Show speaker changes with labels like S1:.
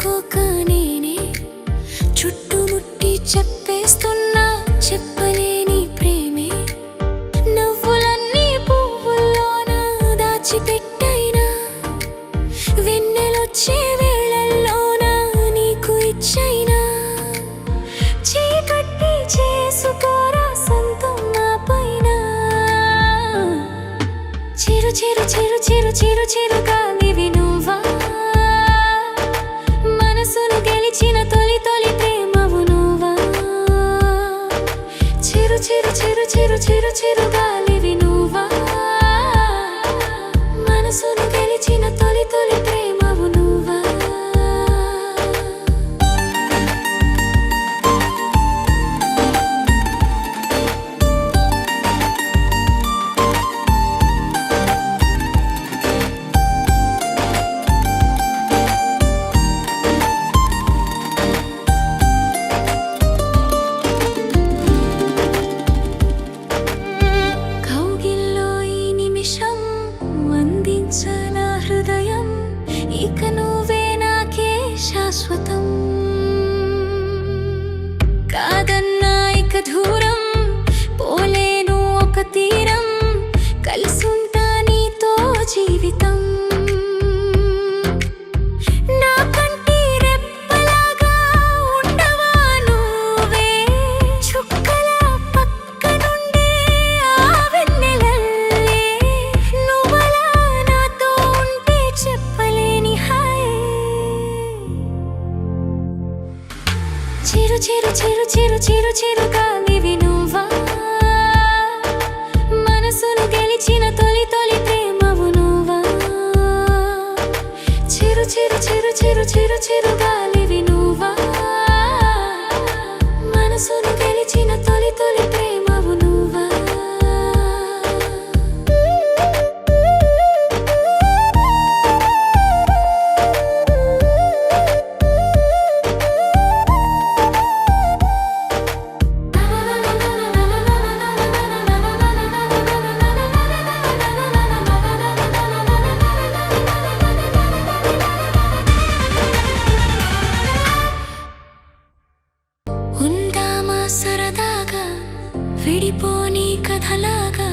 S1: తెలుసుకోక నేనే చుట్టుముట్టి చెప్పేస్తున్నా చెప్పలేని ప్రేమే నవ్వులన్నీ పువ్వుల్లోన దాచిపెట్టైనా వెన్నెలొచ్చే వేళల్లోన నీకు ఇచ్చైనా చీకట్టి చేసుకోరా సొంతం నా పైన చిరు చిరు చిరు చిరు చిరు చిరు గాలివి నువ్వా మనసును గెలిచిన తొలి తొలి ప్రేమవు నువ్వా చిరు చిరు చిరు చిరు చిరు చిరు గాలివి నువ్వా మనసును గెలిచిన తొలి తొలి ప్రేమవు నువ్వా నా హృదయం ఇక నువ్వే నాకే శాశ్వతం కాదన్నా ఇక దూరం పోలేను ఒక తీరం కలిసుంటా నీతో జీవితం నా కంటి రెప్పలాగా ఉండవా నువ్వే చుక్కల పక్క నుండి ఆ వెన్నెలల్లే నువ్వలా నాతో ఉంటే చెప్పలేని హాయ్ చిరు చిరు చిరు చిరు చిరు చిరు గాలివి నువ్వా మనసును గెలిచిన తొలి తొలి ప్రేమవు నువ్వా చిరు చిరు చిరు చిరు చిరు చిరు గాలివి నువ్వా మనసును గెలిచిన తొలి తొలి ప్రేమవు నువ్వా ఉందామా సరదాగా విడిపోని కథలాగా